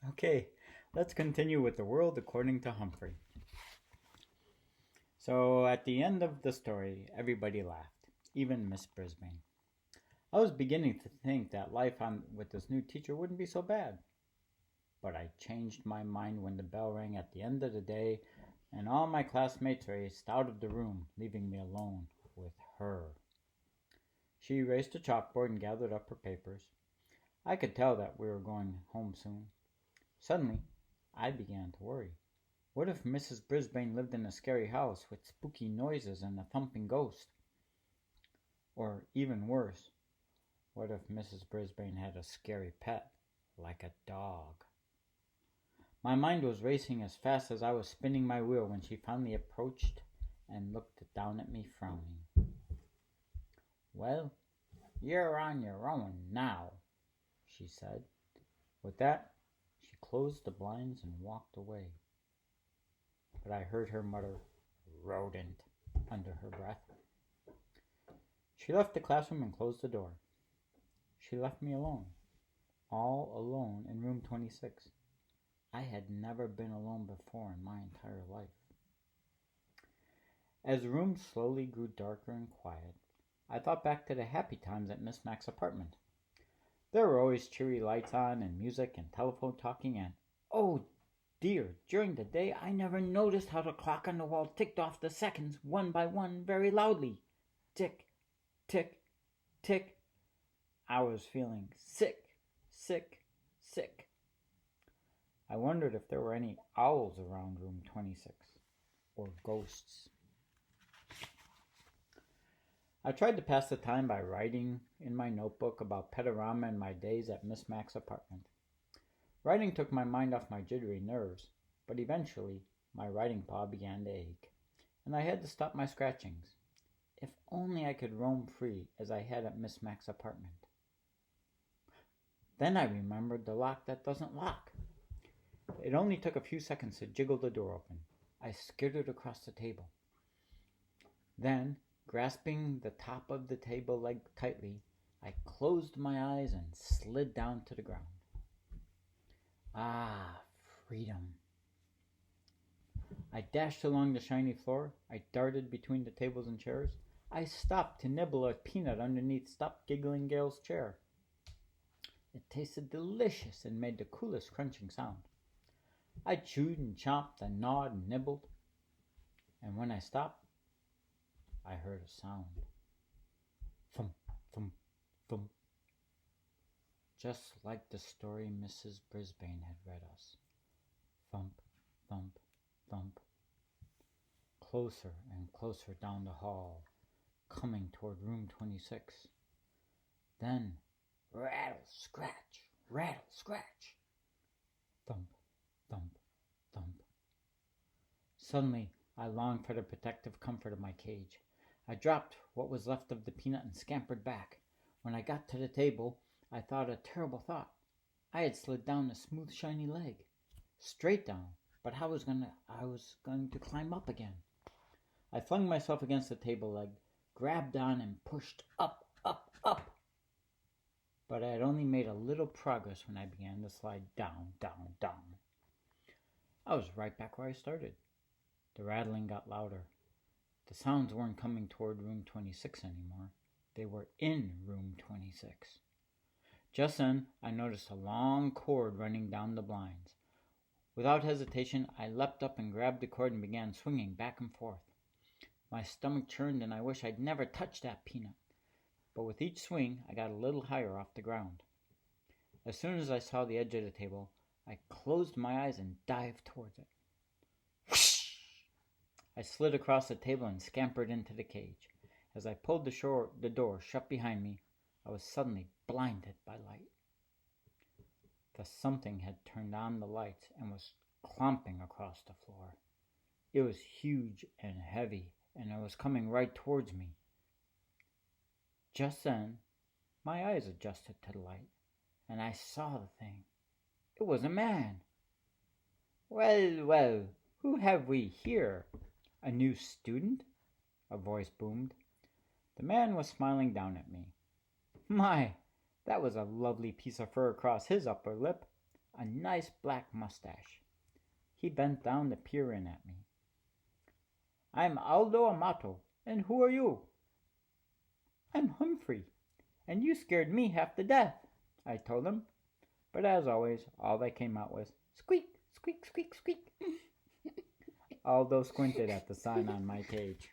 Okay, let's continue with the world according to Humphrey. So, at the end of the story, everybody laughed, even Miss Brisbane. I was beginning to think that with this new teacher wouldn't be so bad. But I changed my mind when the bell rang at the end of the day and all my classmates raced out of the room, leaving me alone with her. She erased a chalkboard and gathered up her papers. I could tell that we were going home soon. Suddenly, I began to worry. What if Mrs. Brisbane lived in a scary house with spooky noises and a thumping ghost? Or even worse, what if Mrs. Brisbane had a scary pet, like a dog? My mind was racing as fast as I was spinning my wheel when she finally approached and looked down at me, frowning. "Well, you're on your own now," she said. With that, she closed the blinds and walked away. But I heard her mutter, "Rodent," under her breath. She left the classroom and closed the door. She left me alone, all alone in room 26. I had never been alone before in my entire life. As the room slowly grew darker and quiet, I thought back to the happy times at Miss Mack's apartment. There were always cheery lights on and music and telephone talking and, oh dear, during the day I never noticed how the clock on the wall ticked off the seconds one by one very loudly. Tick, tick, tick. I was feeling sick, sick, sick. I wondered if there were any owls around room 26, or ghosts. I tried to pass the time by writing in my notebook about Petarama and my days at Miss Mack's apartment. Writing took my mind off my jittery nerves, but eventually my writing paw began to ache, and I had to stop my scratchings. If only I could roam free as I had at Miss Mack's apartment. Then I remembered the lock that doesn't lock. It only took a few seconds to jiggle the door open. I skittered across the table. Then, grasping the top of the table leg tightly, I closed my eyes and slid down to the ground. Ah, freedom. I dashed along the shiny floor. I darted between the tables and chairs. I stopped to nibble a peanut underneath Stop Giggling Gail's chair. It tasted delicious and made the coolest crunching sound. I chewed and chomped and gnawed and nibbled. And when I stopped, I heard a sound. Thump, thump, thump. Just like the story Mrs. Brisbane had read us. Thump, thump, thump. Closer and closer down the hall, coming toward room 26. Then, rattle, scratch. Thump, thump, thump. Suddenly, I longed for the protective comfort of my cage. I dropped what was left of the peanut and scampered back. When I got to the table, I thought a terrible thought. I had slid down a smooth, shiny leg. Straight down, but I was going to climb up again. I flung myself against the table leg, grabbed on and pushed up, up, up. But I had only made a little progress when I began to slide down, down, down. I was right back where I started. The rattling got louder. The sounds weren't coming toward room 26 anymore. They were in room 26. Just then, I noticed a long cord running down the blinds. Without hesitation, I leapt up and grabbed the cord and began swinging back and forth. My stomach churned and I wish I'd never touched that peanut. But with each swing, I got a little higher off the ground. As soon as I saw the edge of the table, I closed my eyes and dived towards it. Whoosh! I slid across the table and scampered into the cage. As I pulled the door shut behind me, I was suddenly blinded by light. The something had turned on the lights and was clomping across the floor. It was huge and heavy, and it was coming right towards me. Just then, my eyes adjusted to the light, and I saw the thing. It was a man. Well, who have we here? A new student? A voice boomed. The man was smiling down at me. My, that was a lovely piece of fur across his upper lip. a nice black mustache. He bent down to peer in at me. I'm Aldo Amato, and who are you? I'm Humphrey, and you scared me half to death, I told him. But as always, all that came out was squeak, squeak, squeak, squeak. Aldo squinted at the sign on my cage.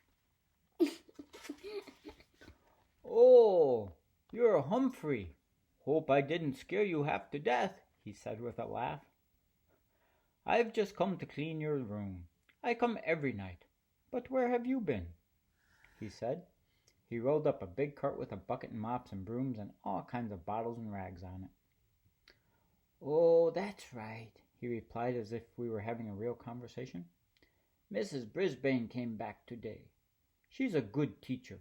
Oh, you're Humphrey. Hope I didn't scare you half to death, he said with a laugh. I've just come to clean your room. I come every night. But where have you been? He said. He rolled up a big cart with a bucket and mops and brooms and all kinds of bottles and rags on it. Oh, that's right, he replied as if we were having a real conversation. Mrs. Brisbane came back today. She's a good teacher.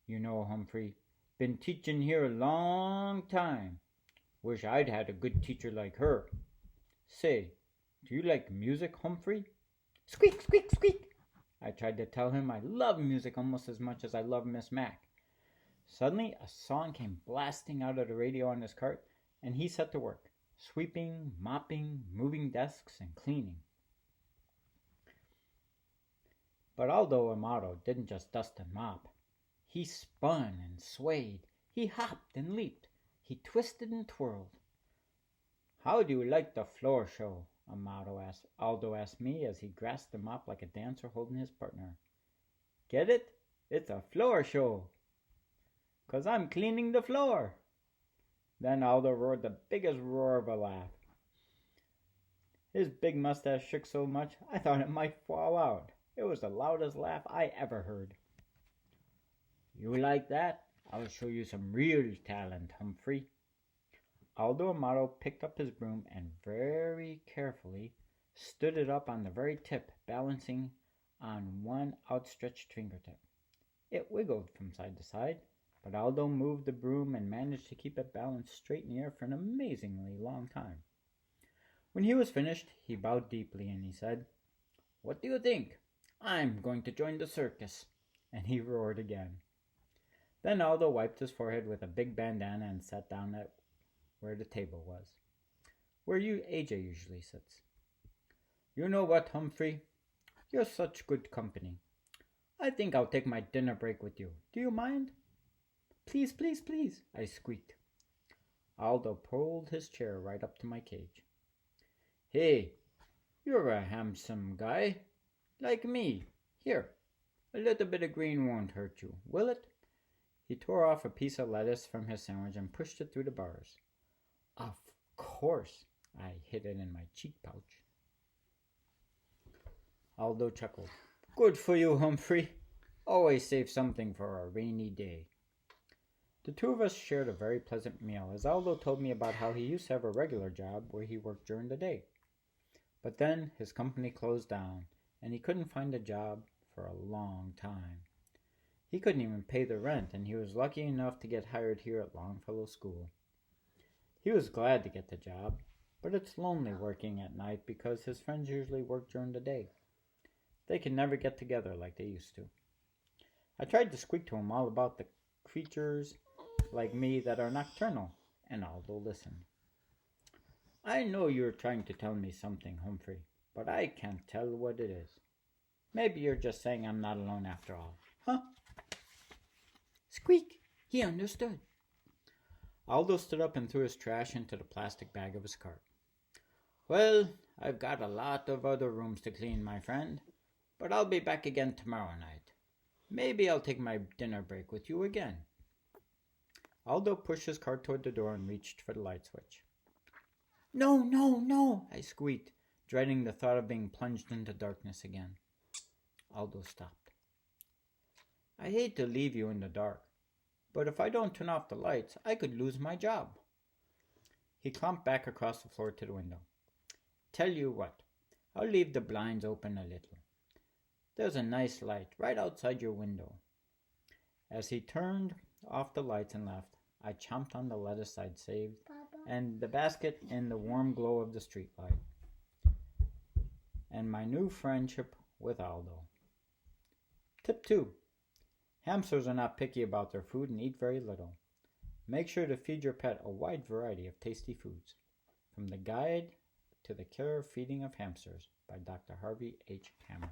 You know, Humphrey, been teaching here a long time. Wish I'd had a good teacher like her. Say, do you like music, Humphrey? Squeak, squeak, squeak. I tried to tell him I love music almost as much as I love Miss Mac. Suddenly, a song came blasting out of the radio on his cart, and he set to work, sweeping, mopping, moving desks, and cleaning. But Aldo Amato didn't just dust and mop. He spun and swayed. He hopped and leaped. He twisted and twirled. How do you like the floor show? Aldo asked me as he grasped the mop like a dancer holding his partner. Get it? It's a floor show. 'Cause I'm cleaning the floor. Then Aldo roared the biggest roar of a laugh. His big mustache shook so much I thought it might fall out. It was the loudest laugh I ever heard. You like that? I'll show you some real talent, Humphrey. Aldo Amato picked up his broom and very carefully stood it up on the very tip, balancing on one outstretched fingertip. It wiggled from side to side, but Aldo moved the broom and managed to keep it balanced straight in the air for an amazingly long time. When he was finished, he bowed deeply and he said, What do you think? I'm going to join the circus. And he roared again. Then Aldo wiped his forehead with a big bandana and sat down at where the table was, where AJ usually sits. You know what, Humphrey? You're such good company. I think I'll take my dinner break with you. Do you mind? Please, please, please, I squeaked. Aldo pulled his chair right up to my cage. Hey, you're a handsome guy, like me. Here, a little bit of green won't hurt you, will it? He tore off a piece of lettuce from his sandwich and pushed it through the bars. Of course, I hid it in my cheek pouch. Aldo chuckled. Good for you, Humphrey. Always save something for a rainy day. The two of us shared a very pleasant meal as Aldo told me about how he used to have a regular job where he worked during the day. But then his company closed down and he couldn't find a job for a long time. He couldn't even pay the rent and he was lucky enough to get hired here at Longfellow School. He was glad to get the job, but it's lonely working at night because his friends usually work during the day. They can never get together like they used to. I tried to squeak to him all about the creatures like me that are nocturnal, and Aldo listened. I know you're trying to tell me something, Humphrey, but I can't tell what it is. Maybe you're just saying I'm not alone after all. Huh? Squeak! He understood. Aldo stood up and threw his trash into the plastic bag of his cart. Well, I've got a lot of other rooms to clean, my friend, but I'll be back again tomorrow night. Maybe I'll take my dinner break with you again. Aldo pushed his cart toward the door and reached for the light switch. No, no, no, I squeaked, dreading the thought of being plunged into darkness again. Aldo stopped. I hate to leave you in the dark, but if I don't turn off the lights, I could lose my job. He clumped back across the floor to the window. Tell you what, I'll leave the blinds open a little. There's a nice light right outside your window. As he turned off the lights and left, I chomped on the lettuce I'd saved and the basket in the warm glow of the streetlight. And my new friendship with Aldo. Tip 2. Hamsters are not picky about their food and eat very little. Make sure to feed your pet a wide variety of tasty foods. From the Guide to the Killer Feeding of Hamsters by Dr. Harvey H. Kammer.